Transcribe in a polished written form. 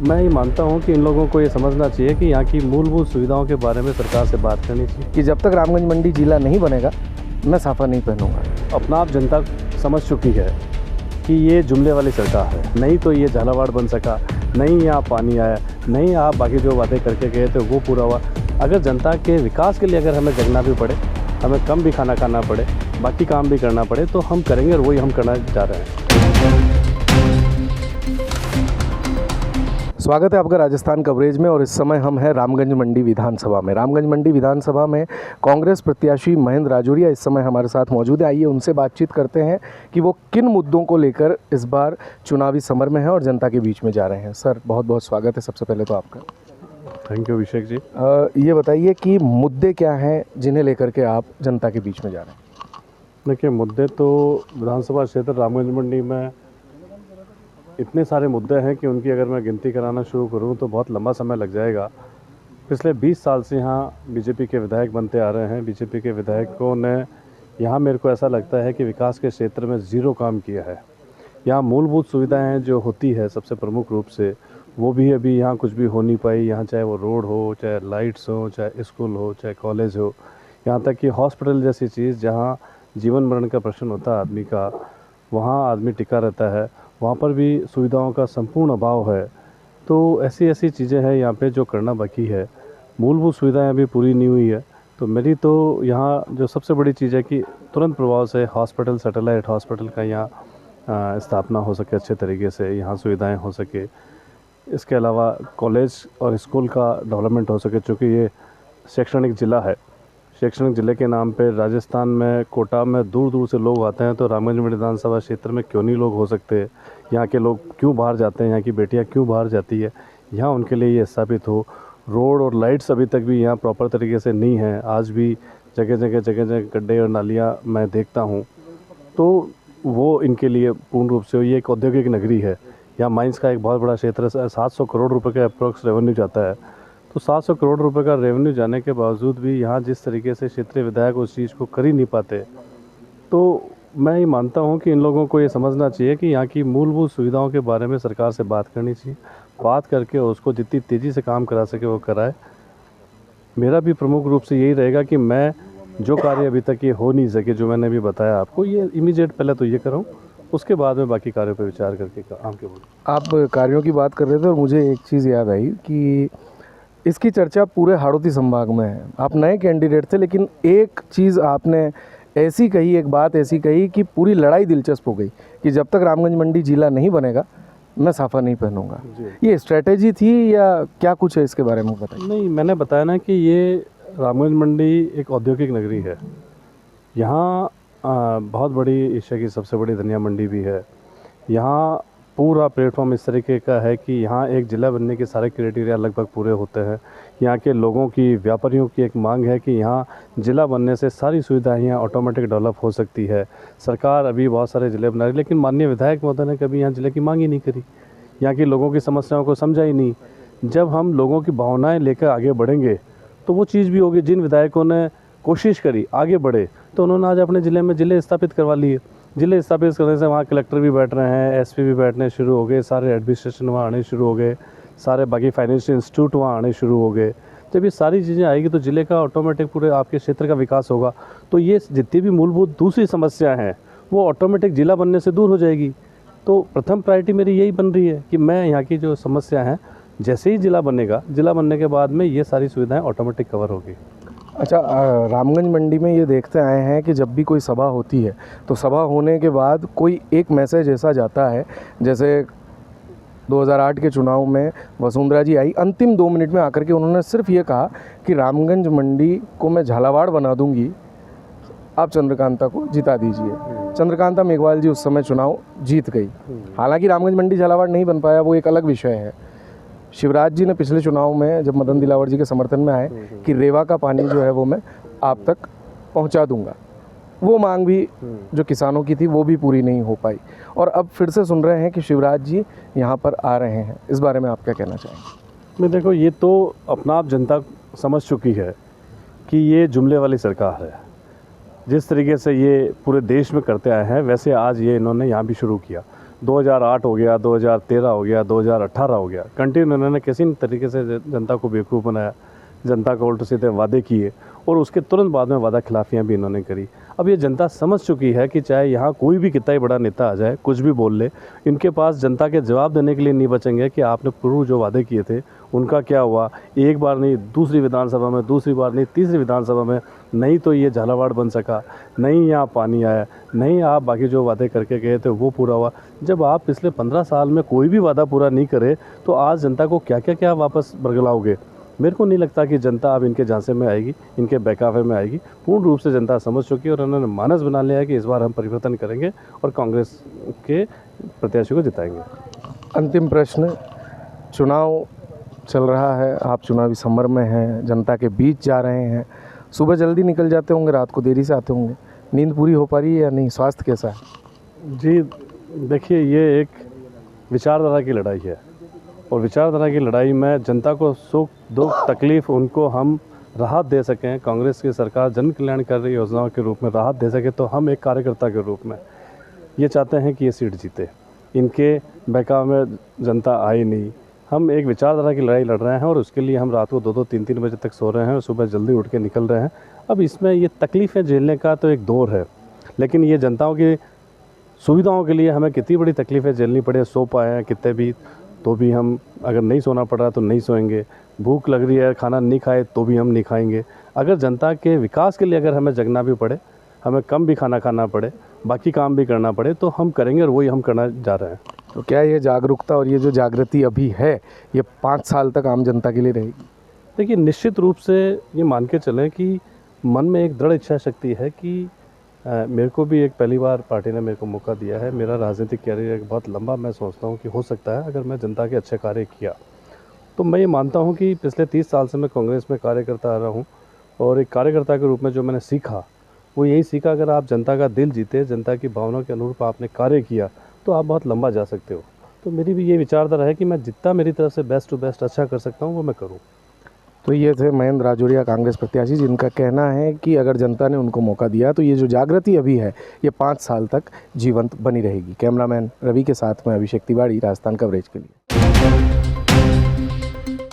मैं ये मानता हूँ कि इन लोगों को ये समझना चाहिए कि यहाँ की मूलभूत सुविधाओं के बारे में सरकार से बात करनी चाहिए कि जब तक रामगंज मंडी जिला नहीं बनेगा मैं साफा नहीं पहनूंगा। अपना आप जनता समझ चुकी है कि ये जुमले वाली सरकार है। नहीं तो ये झालावाड़ बन सका, नहीं यहाँ पानी आया, नहीं आप बाकी जो बातें करके गए थे वो पूरा हुआ। अगर जनता के विकास के लिए अगर हमें जगना भी पड़े, हमें कम भी खाना खाना पड़े, बाकी काम भी करना पड़े तो हम करेंगे और वही हम करना जा रहे हैं। स्वागत है आपका राजस्थान कवरेज में और इस समय हम हैं रामगंज मंडी विधानसभा में। रामगंज मंडी विधानसभा में कांग्रेस प्रत्याशी महेंद्र राजौरिया इस समय हमारे साथ मौजूद है। आइए उनसे बातचीत करते हैं कि वो किन मुद्दों को लेकर इस बार चुनावी समर में हैं और जनता के बीच में जा रहे हैं। सर बहुत बहुत स्वागत है सबसे पहले तो आपका। Thank you Abhishek ji. ये बताइए कि मुद्दे क्या हैं जिन्हें लेकर के आप जनता के बीच में जा रहे हैं। देखिए, मुद्दे तो विधानसभा क्षेत्र रामगंज मंडी में इतने सारे मुद्दे हैं कि उनकी अगर मैं गिनती कराना शुरू करूं तो बहुत लंबा समय लग जाएगा। पिछले 20 साल से यहाँ बीजेपी के विधायक बनते आ रहे हैं। बीजेपी के विधायकों ने यहाँ, मेरे को ऐसा लगता है कि विकास के क्षेत्र में ज़ीरो काम किया है। यहाँ मूलभूत सुविधाएं जो होती है सबसे प्रमुख रूप से, वो भी अभी यहाँ कुछ भी हो नहीं पाई। यहाँ चाहे वो रोड हो, चाहे लाइट्स हो, चाहे स्कूल हो, चाहे कॉलेज हो, यहाँ तक कि हॉस्पिटल जैसी चीज़ जहाँ जीवन मरण का प्रश्न होता है आदमी का, वहाँ आदमी टिका रहता है, वहाँ पर भी सुविधाओं का संपूर्ण अभाव है। तो ऐसी ऐसी चीज़ें हैं यहाँ पे जो करना बाकी है। मूलभूत सुविधाएं अभी पूरी नहीं हुई है। तो मेरी तो यहाँ जो सबसे बड़ी चीज़ है कि तुरंत प्रभाव से हॉस्पिटल, सैटेलाइट हॉस्पिटल का यहाँ स्थापना हो सके, अच्छे तरीके से यहाँ सुविधाएं हो सके। इसके अलावा कॉलेज और स्कूल का डेवलपमेंट हो सके, चूँकि ये शैक्षणिक ज़िला है। शैक्षणिक ज़िले के नाम पे राजस्थान में, कोटा में दूर दूर से लोग आते हैं, तो रामगंज मंडी विधानसभा क्षेत्र में क्यों नहीं लोग हो सकते? यहाँ के लोग क्यों बाहर जाते हैं, यहाँ की बेटियाँ क्यों बाहर जाती है? यहाँ उनके लिए ये स्थापित हो। रोड और लाइट्स अभी तक भी यहाँ प्रॉपर तरीके से नहीं है। आज भी जगह जगह गड्ढे और नालियाँ मैं देखता हूँ। तो वो इनके लिए पूर्ण रूप से, ये एक औद्योगिक नगरी है। यहाँ माइंस का एक बहुत बड़ा क्षेत्र है। 700 करोड़ रुपये का अप्रोक्स रेवेन्यू जाता है। तो 700 करोड़ रुपए का रेवेन्यू जाने के बावजूद भी यहाँ जिस तरीके से क्षेत्रीय विधायक उस चीज़ को कर ही नहीं पाते, तो मैं ये मानता हूँ कि इन लोगों को ये समझना चाहिए कि यहाँ की मूलभूत सुविधाओं के बारे में सरकार से बात करनी चाहिए। बात करके उसको जितनी तेज़ी से काम करा सके वो कराए। मेरा भी प्रमुख रूप से यही रहेगा कि मैं जो कार्य अभी तक ये हो नहीं सके, जो मैंने अभी बताया आपको, ये इमीडिएट पहले तो ये करूँ, उसके बाद में बाकी कार्यों पर विचार करके काम के बोलूँ। आप कार्यों की बात कर रहे थे और मुझे एक चीज़ याद आई कि इसकी चर्चा पूरे हाड़ौती संभाग में है। आप नए कैंडिडेट थे, लेकिन एक चीज़ आपने ऐसी कही, एक बात ऐसी कही कि पूरी लड़ाई दिलचस्प हो गई कि जब तक रामगंज मंडी जिला नहीं बनेगा मैं साफा नहीं पहनूंगा। ये स्ट्रेटेजी थी या क्या कुछ है, इसके बारे में बताइए। नहीं, मैंने बताया ना कि ये रामगंज मंडी एक औद्योगिक नगरी है। यहाँ बहुत बड़ी एशिया की सबसे बड़ी धनिया मंडी भी है। यहाँ पूरा प्लेटफॉर्म इस तरीके का है कि यहाँ एक ज़िला बनने के सारे क्राइटेरिया लगभग पूरे होते हैं। यहाँ के लोगों की, व्यापारियों की एक मांग है कि यहाँ ज़िला बनने से सारी सुविधाएं यहाँ ऑटोमेटिक डेवलप हो सकती है। सरकार अभी बहुत सारे ज़िले बना रही, लेकिन माननीय विधायक महोदय ने कभी यहाँ ज़िले की मांग ही नहीं करी। यहाँ के लोगों की समस्याओं को समझा ही नहीं। जब हम लोगों की भावनाएँ लेकर आगे बढ़ेंगे तो वो चीज़ भी होगी। जिन विधायकों ने कोशिश करी आगे बढ़े, तो उन्होंने आज अपने ज़िले में ज़िले स्थापित करवा लिए। ज़िले स्थापित करने से वहाँ कलेक्टर भी बैठ रहे हैं, एसपी भी बैठने शुरू हो गए, सारे एडमिनिस्ट्रेशन वहाँ आने शुरू हो गए, सारे बाकी फाइनेंशियल इंस्टीट्यूट वहाँ आने शुरू हो गए। जब ये सारी चीज़ें आएगी तो ज़िले का ऑटोमेटिक पूरे आपके क्षेत्र का विकास होगा। तो ये जितनी भी मूलभूत दूसरी समस्याएं हैं वो ऑटोमेटिक ज़िला बनने से दूर हो जाएगी। तो प्रथम प्रायोरिटी मेरी यही बन रही है कि मैं यहाँ की जो समस्या हैं, जैसे ही ज़िला बनेगा, ज़िला बनने के बाद में ये सारी सुविधाएँ ऑटोमेटिक कवर होगी। अच्छा, रामगंज मंडी में ये देखते आए हैं कि जब भी कोई सभा होती है तो सभा होने के बाद कोई एक मैसेज ऐसा जाता है, जैसे 2008 के चुनाव में वसुंधरा जी आई, अंतिम 2 मिनट में आकर के उन्होंने सिर्फ ये कहा कि रामगंज मंडी को मैं झालावाड़ बना दूंगी, आप चंद्रकांता को जिता दीजिए। चंद्रकांता मेघवाल जी उस समय चुनाव जीत गई। हालांकि रामगंज मंडी झालावाड़ नहीं बन पाया, वो एक अलग विषय है। शिवराज जी ने पिछले चुनाव में जब मदन दिलावर जी के समर्थन में आए कि रेवा का पानी जो है वो मैं आप तक पहुंचा दूंगा, वो मांग भी जो किसानों की थी वो भी पूरी नहीं हो पाई। और अब फिर से सुन रहे हैं कि शिवराज जी यहाँ पर आ रहे हैं। इस बारे में आप क्या कहना चाहेंगे? मैं देखो, ये तो अपना आप जनता समझ चुकी है कि ये जुमले वाली सरकार है। जिस तरीके से ये पूरे देश में करते आए हैं, वैसे आज ये इन्होंने यहाँ भी शुरू किया। 2008 हो गया, 2013 हो गया, 2018 हो गया, कंटिन्यू इन्होंने किसी न तरीके से जनता को बेवकूफ़ बनाया, जनता को उल्टे सीधे वादे किए और उसके तुरंत बाद में वादा खिलाफियाँ भी इन्होंने करी। अब ये जनता समझ चुकी है कि चाहे यहाँ कोई भी कितना ही बड़ा नेता आ जाए, कुछ भी बोल ले, इनके पास जनता के जवाब देने के लिए नहीं बचेंगे कि आपने पूर्व जो वादे किए थे उनका क्या हुआ। एक बार नहीं, दूसरी विधानसभा में, दूसरी बार नहीं, तीसरी विधानसभा में नहीं तो ये झालावाड़ बन सका, नहीं यहाँ पानी आया, नहीं आप बाकी जो वादे करके गए थे वो पूरा हुआ। जब आप पिछले 15 साल में कोई भी वादा पूरा नहीं करे तो आज जनता को क्या क्या क्या वापस बरगलाओगे। मेरे को नहीं लगता कि जनता अब इनके झांसे में आएगी, इनके बहकावे में आएगी। पूर्ण रूप से जनता समझ चुकी है और उन्होंने मानस बना लिया है कि इस बार हम परिवर्तन करेंगे और कांग्रेस के प्रत्याशी को जिताएंगे। अंतिम प्रश्न, चुनाव चल रहा है, आप चुनावी समर में हैं, जनता के बीच जा रहे हैं, सुबह जल्दी निकल जाते होंगे, रात को देरी से आते होंगे, नींद पूरी हो पा रही है या नहीं, स्वास्थ्य कैसा है? जी देखिए, ये एक विचारधारा की लड़ाई है और विचारधारा की लड़ाई में जनता को सुख दुख तकलीफ़ उनको हम राहत दे सकें, कांग्रेस की सरकार जन कल्याणकारी योजनाओं के रूप में राहत दे सके, तो हम एक कार्यकर्ता के रूप में ये चाहते हैं कि ये सीट जीते। इनके बहकाव में जनता आई नहीं, हम एक विचारधारा की लड़ाई लड़ रहे हैं और उसके लिए हम रात को 2-2 3-3 बजे तक सो रहे हैं और सुबह जल्दी उठ के निकल रहे हैं। अब इसमें ये तकलीफ़ें झेलने का तो एक दौर है, लेकिन ये जनताओं की सुविधाओं के लिए हमें कितनी बड़ी तकलीफ़ें झेलनी पड़े, सो पाए हैं कितने भी, तो भी हम, अगर नहीं सोना पड़ रहा तो नहीं सोएंगे, भूख लग रही है खाना नहीं खाए तो भी हम नहीं खाएंगे। अगर जनता के विकास के लिए अगर हमें जगना भी पड़े, हमें कम भी खाना खाना पड़े, बाकी काम भी करना पड़े, तो हम करेंगे और वही हम करना जा रहे हैं। तो क्या ये जागरूकता और ये जो जागृति अभी है ये 5 साल तक आम जनता के लिए रहेगी? देखिए, निश्चित रूप से ये मान के चलें कि मन में एक दृढ़ इच्छा शक्ति है कि मेरे को भी एक पहली बार पार्टी ने मेरे को मौका दिया है। मेरा राजनीतिक कैरियर एक बहुत लंबा, मैं सोचता हूँ कि हो सकता है अगर मैं जनता के अच्छे कार्य किया तो मैं ये मानता हूँ कि पिछले 30 साल से मैं कांग्रेस में कार्य करता आ रहा हूँ और एक कार्यकर्ता के रूप में जो मैंने सीखा वो यही सीखा, अगर आप जनता का दिल जीते, जनता की भावनाओं के अनुरूप आपने कार्य किया तो आप बहुत लंबा जा सकते हो। तो मेरी भी ये विचारधारा है कि मैं जितना मेरी तरफ से बेस्ट टू बेस्ट अच्छा कर सकता हूँ वो मैं करूँ। तो ये थे महेंद्र राजौरिया, कांग्रेस प्रत्याशी, जिनका कहना है कि अगर जनता ने उनको मौका दिया तो ये जो जागृति अभी है ये 5 साल तक जीवंत बनी रहेगी। कैमरामैन रवि के साथ में अभिषेक तिवारी, राजस्थान कवरेज के लिए।